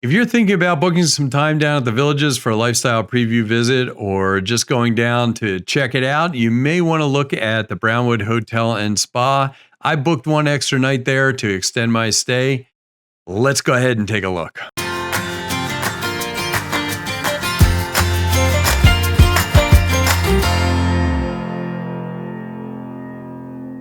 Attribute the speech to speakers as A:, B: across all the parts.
A: If you're thinking about booking some time down at the Villages for a lifestyle preview visit or just going down to check it out, you may want to look at the Brownwood Hotel and Spa. I booked one extra night there to extend my stay. Let's go ahead and take a look.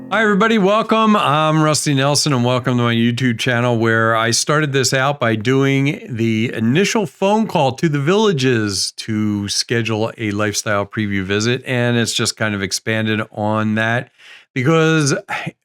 A: Hi everybody, welcome. I'm Rusty Nelson and welcome to my YouTube channel where I started this out by doing the initial phone call to the Villages to schedule a lifestyle preview visit, and it's just kind of expanded on that because,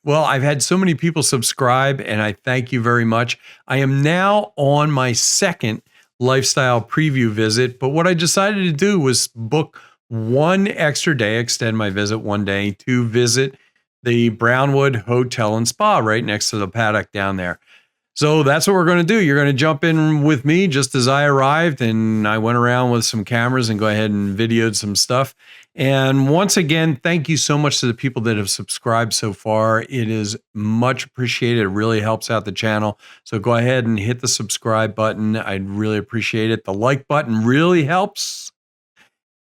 A: well, I've had so many people subscribe and I thank you very much. I am now on my second lifestyle preview visit, but what I decided to do was book one extra day, extend my visit one day to visit the Brownwood Hotel and Spa right next to the paddock down there. So that's what we're going to do. You're going to jump in with me just as I arrived, and I went around with some cameras and go ahead and videoed some stuff. And once again, thank you so much to the people that have subscribed so far. It is much appreciated. It really helps out the channel. So go ahead and hit the subscribe button. I'd really appreciate it. The like button really helps.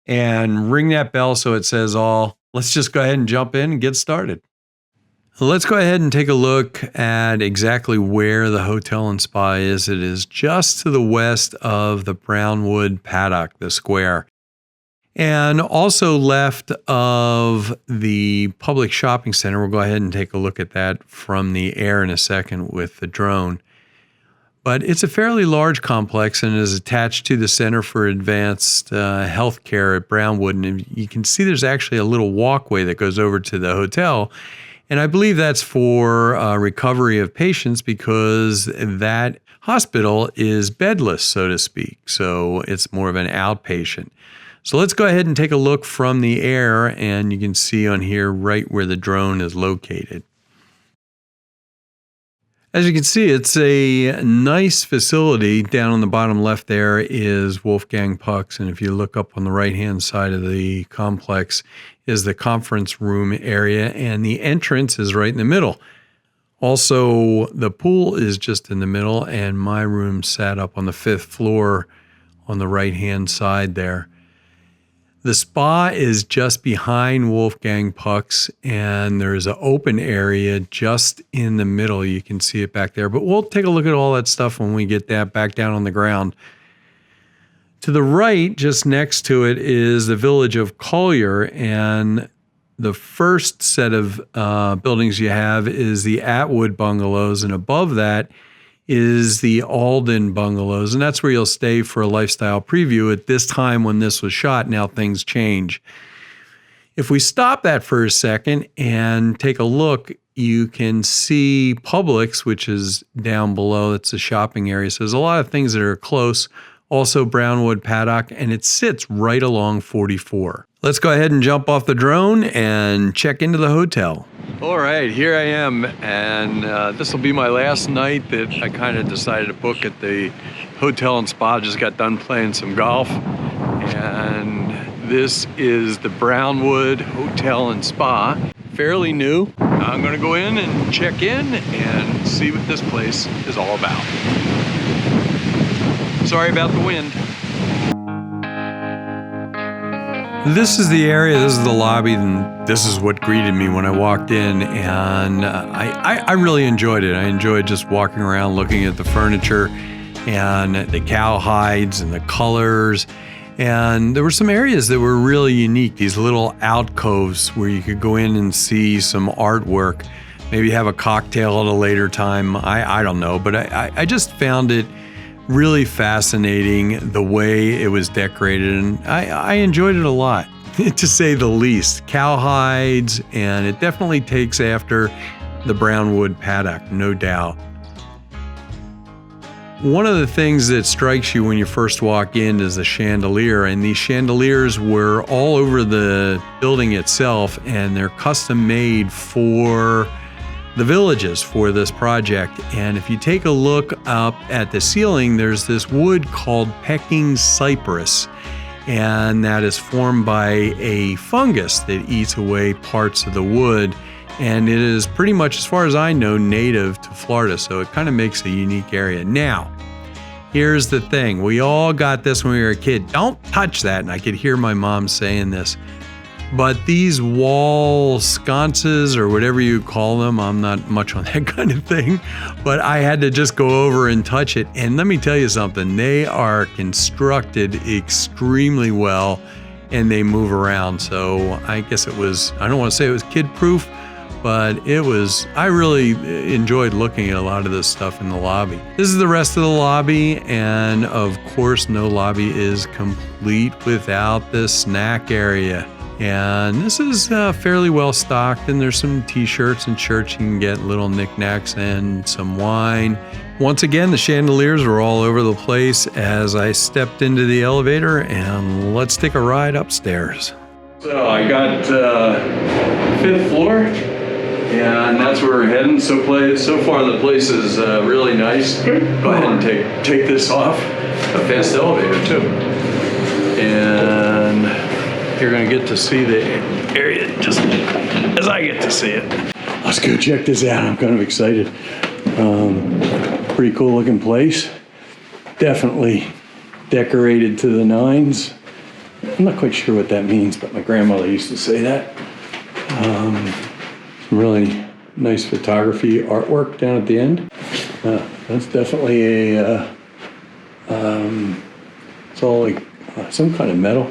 A: And ring that bell so it says all. Let's just go ahead and jump in and get started. Let's go ahead and take a look at exactly where the hotel and spa is. It is just to the west of the Brownwood paddock, the square, and also left of the public shopping center. We'll go ahead and take a look at that from the air in a second with the drone. But it's a fairly large complex and is attached to the Center for Advanced Healthcare at Brownwood. And you can see there's actually a little walkway that goes over to the hotel. And I believe that's for recovery of patients because that hospital is bedless, so to speak. So it's more of an outpatient. So let's go ahead and take a look from the air, and you can see on here right where the drone is located. As you can see, it's a nice facility. Down on the bottom left there is Wolfgang Puck's, and if you look up on the right-hand side of the complex is the conference room area, and the entrance is right in the middle. Also, the pool is just in the middle, and my room sat up on the 5th floor on the right-hand side there. The spa is just behind Wolfgang Puck's, and there's an open area just in the middle. You can see it back there, but we'll take a look at all that stuff when we get that back down on the ground. To the right, just next to it, is the village of Collier, and the first set of buildings you have is the Atwood Bungalows, and above that is the Alden Bungalows, and that's where you'll stay for a lifestyle preview. At this time when this was shot, now things change. If we stop that for a second and take a look, you can see Publix, which is down below. It's a shopping area, so there's a lot of things that are close. Also Brownwood Paddock, and it sits right along 44. Let's go ahead and jump off the drone and check into the hotel. All right, here I am, and this will be my last night that I kind of decided to book at the hotel and spa. Just got done playing some golf, and this is the Brownwood Hotel and Spa. Fairly new. I'm gonna go in and check in and see what this place is all about. Sorry about the wind. This is the area, this is the lobby, and this is what greeted me when I walked in, and I really enjoyed it. I enjoyed just walking around looking at the furniture and the cow hides and the colors, and there were some areas that were really unique, these little alcoves where you could go in and see some artwork, maybe have a cocktail at a later time, I don't know, but I just found it really fascinating the way it was decorated, and I enjoyed it a lot, to say the least. Cow hides, and it definitely takes after the Brownwood paddock, no doubt. One of the things that strikes you when you first walk in is the chandelier, and these chandeliers were all over the building itself, and they're custom made for the Villages for this project. And if you take a look up at the ceiling, there's this wood called pecking cypress, and that is formed by a fungus that eats away parts of the wood, and it is pretty much, as far as I know, native to Florida, so it kind of makes a unique area. Now, here's the thing. We all got this when we were a kid. Don't touch that. And I could hear my mom saying this. But these wall sconces or whatever you call them, I'm not much on that kind of thing, but I had to just go over and touch it. And let me tell you something, they are constructed extremely well and they move around. So I guess it was, I don't want to say it was kid proof, but it was, I really enjoyed looking at a lot of this stuff in the lobby. This is the rest of the lobby, and of course, no lobby is complete without the snack area. And this is fairly well stocked, and there's some t-shirts and shirts you can get, little knickknacks and some wine. Once again, the chandeliers were all over the place as I stepped into the elevator, and let's take a ride upstairs. So I got 5th floor, and that's where we're heading. So far the place is really nice. Go ahead and take this off. A fast elevator too. And you're gonna get to see the area just as I get to see it. Let's go check this out. I'm kind of excited. Pretty cool looking place. Definitely decorated to the nines. I'm not quite sure what that means, but my grandmother used to say that. Some really nice photography artwork down at the end. That's definitely a, it's all like some kind of metal.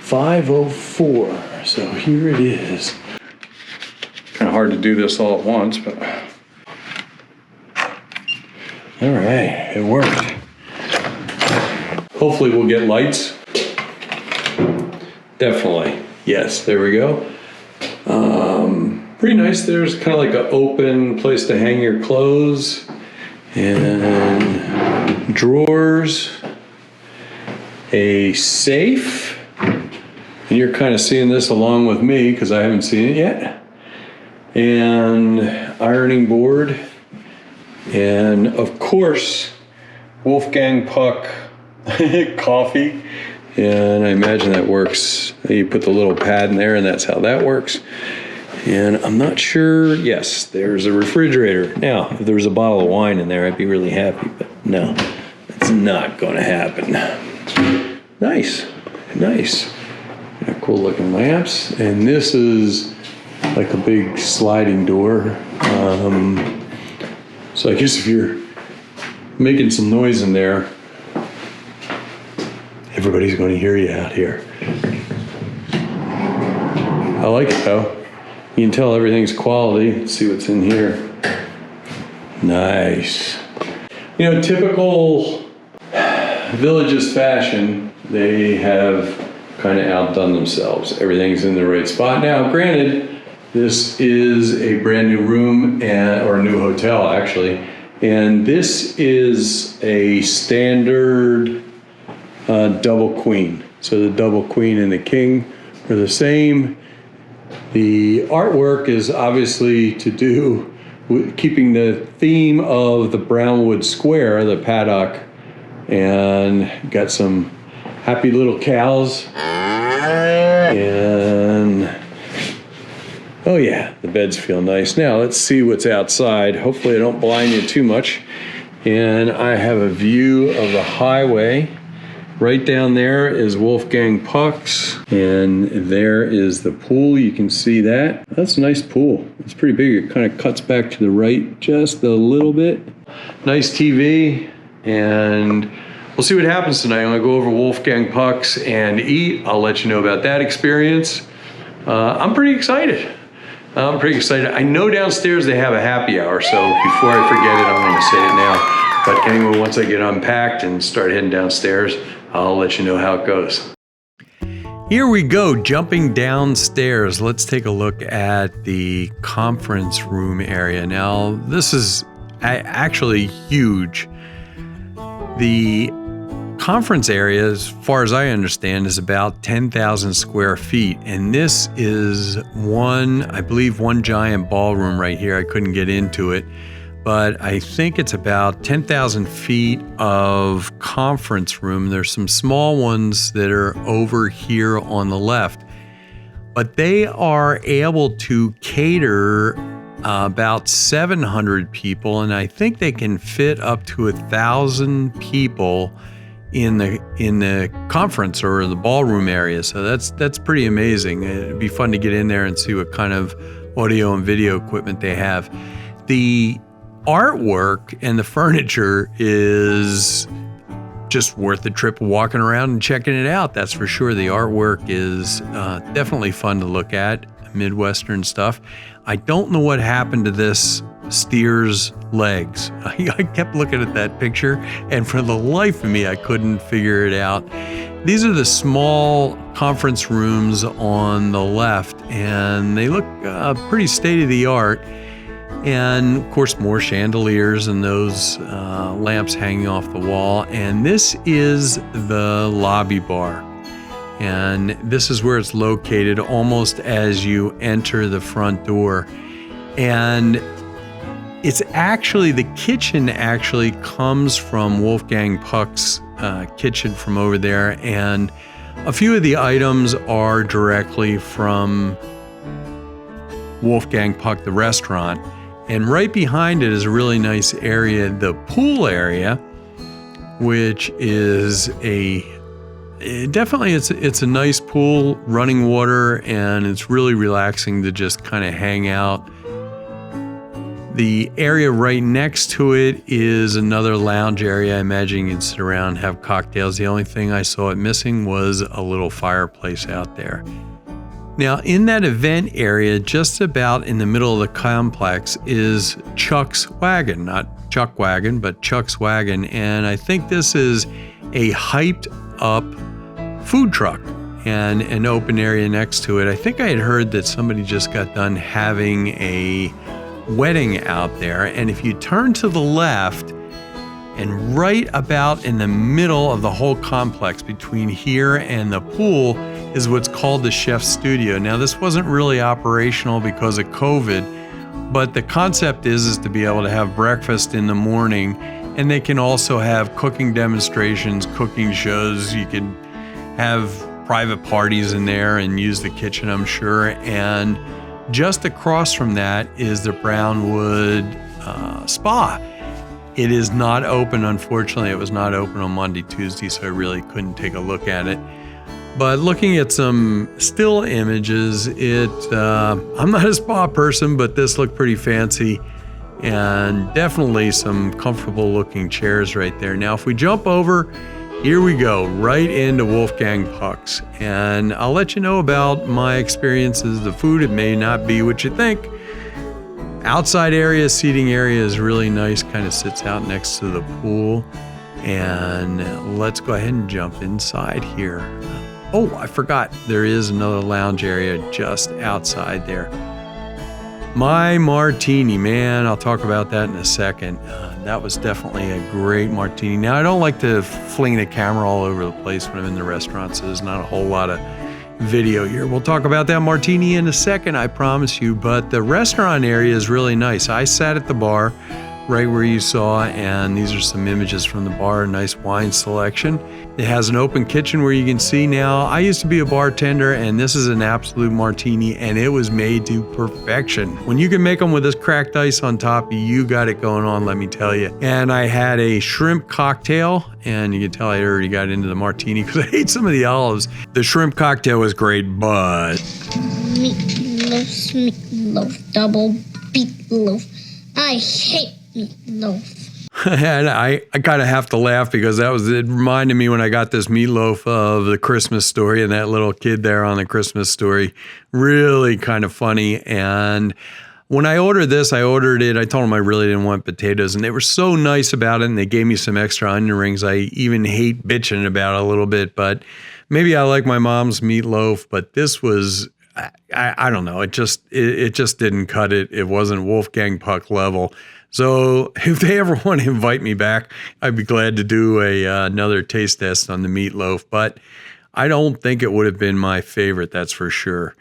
A: 504, so here it is. Kind of hard to do this all at once, but all right, it worked. Hopefully we'll get lights. Definitely, yes, there we go. Pretty nice. There's kind of like an open place to hang your clothes and drawers, a safe. And you're kind of seeing this along with me because I haven't seen it yet. And ironing board. And of course, Wolfgang Puck coffee. And I imagine that works. You put the little pad in there and that's how that works. And I'm not sure, yes, there's a refrigerator. Now, if there was a bottle of wine in there, I'd be really happy, but no, it's not gonna happen. Nice, nice. Cool looking lamps, and this is like a big sliding door. So I guess if you're making some noise in there, everybody's going to hear you out here. I like it though. You can tell everything's quality. Let's see what's in here. Nice. You know, typical Villages fashion, they have kind of outdone themselves. Everything's in the right spot. Now, granted, this is a brand new room or a new hotel actually, and this is a standard double queen. So the double queen and the king are the same. The artwork is obviously to do with keeping the theme of the Brownwood Square, the paddock, and got some happy little cows. And oh yeah, the beds feel nice. Now let's see what's outside. Hopefully I don't blind you too much. And I have a view of the highway. Right down there is Wolfgang Puck's, and there is the pool. You can see that. That's a nice pool. It's pretty big. It kind of cuts back to the right just a little bit. Nice TV, and we'll see what happens tonight. I'm gonna go over Wolfgang Puck's and eat. I'll let you know about that experience. I'm pretty excited. I know downstairs they have a happy hour, so before I forget it, I'm gonna say it now. But anyway, once I get unpacked and start heading downstairs, I'll let you know how it goes. Here we go, jumping downstairs. Let's take a look at the conference room area. Now, this is actually huge. The conference area, as far as I understand, is about 10,000 square feet. And this is I believe one giant ballroom right here. I couldn't get into it, but I think it's about 10,000 feet of conference room. There's some small ones that are over here on the left, but they are able to cater about 700 people, and I think they can fit up to 1,000 people in the conference or the ballroom area. So that's pretty amazing. It'd be fun to get in there and see what kind of audio and video equipment they have. The artwork and the furniture is just worth the trip of walking around and checking it out. That's for sure. The artwork is definitely fun to look at. Midwestern stuff. I don't know what happened to this steer's legs. I kept looking at that picture, and for the life of me, I couldn't figure it out. These are the small conference rooms on the left, and they look pretty state-of-the-art. And of course, more chandeliers and those lamps hanging off the wall. And this is the lobby bar. And this is where it's located almost as you enter the front door. And it's actually, the kitchen actually comes from Wolfgang Puck's kitchen from over there. And a few of the items are directly from Wolfgang Puck, the restaurant. And right behind it is a really nice area, the pool area, which is definitely it's a nice pool, running water, and it's really relaxing to just kind of hang out. The area right next to it is another lounge area. I imagine you can sit around and have cocktails. The only thing I saw it missing was a little fireplace out there. Now, in that event area, just about in the middle of the complex, is Chuck's Wagon. Not Chuck Wagon, but Chuck's Wagon. And I think this is a hyped up food truck and an open area next to it. I think I had heard that somebody just got done having a wedding out there. And if you turn to the left, and right about in the middle of the whole complex between here and the pool is what's called the chef's studio. Now, this wasn't really operational because of COVID, but the concept is to be able to have breakfast in the morning, and they can also have cooking demonstrations, cooking shows. You can have private parties in there and use the kitchen, I'm sure. And just across from that is the Brownwood Spa. It is not open, unfortunately. It was not open on Monday, Tuesday, so I really couldn't take a look at it. But looking at some still images, I'm not a spa person, but this looked pretty fancy, and definitely some comfortable looking chairs right there. Now, if we jump over, here we go, right into Wolfgang Puck's. And I'll let you know about my experiences. The food, it may not be what you think. Outside area, seating area is really nice, kind of sits out next to the pool. And let's go ahead and jump inside here. Oh, I forgot, there is another lounge area just outside there. My martini, man, I'll talk about that in a second. That was definitely a great martini. Now, I don't like to fling the camera all over the place when I'm in the restaurant, so there's not a whole lot of video here. We'll talk about that martini in a second, I promise you, but the restaurant area is really nice. I sat at the bar right where you saw, and these are some images from the bar, nice wine selection. It has an open kitchen where you can see now. I used to be a bartender, and this is an absolute martini, and it was made to perfection. When you can make them with this cracked ice on top, you got it going on, let me tell you. And I had a shrimp cocktail, and you can tell I already got into the martini because I ate some of the olives. The shrimp cocktail was great, but
B: meatloaf, double meatloaf. I hate meatloaf.
A: And I kind of have to laugh because it reminded me when I got this meatloaf of the Christmas Story and that little kid there on the Christmas Story. Really kind of funny. And when I ordered this, I told them I really didn't want potatoes, and they were so nice about it, and they gave me some extra onion rings. I even hate bitching about it a little bit, but maybe I like my mom's meatloaf, but this was, I don't know. It just didn't cut it. It wasn't Wolfgang Puck level. So if they ever want to invite me back, I'd be glad to do another taste test on the meatloaf, but I don't think it would have been my favorite, that's for sure.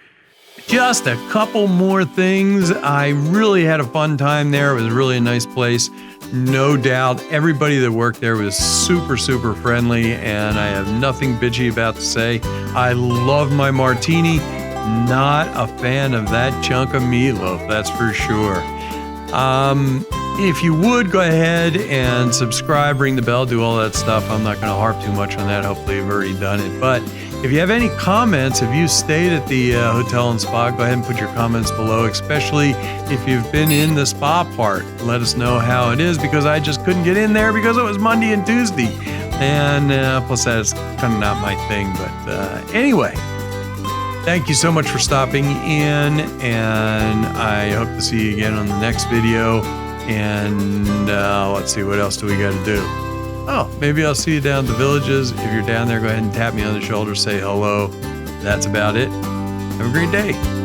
A: Just a couple more things. I really had a fun time there. It was really a nice place. No doubt everybody that worked there was super, super friendly, and I have nothing bitchy about to say. I love my martini. Not a fan of that chunk of meatloaf, that's for sure. If you would, go ahead and subscribe, ring the bell, do all that stuff. I'm not going to harp too much on that. Hopefully you've already done it. But if you have any comments, if you stayed at the hotel and spa, go ahead and put your comments below, especially if you've been in the spa part. Let us know how it is, because I just couldn't get in there because it was Monday and Tuesday. And plus that's kind of not my thing. But anyway, thank you so much for stopping in, and I hope to see you again on the next video. And let's see, what else do we got to do? Oh, maybe I'll see you down at the Villages. If you're down there, go ahead and tap me on the shoulder, say hello. That's about it. Have a great day.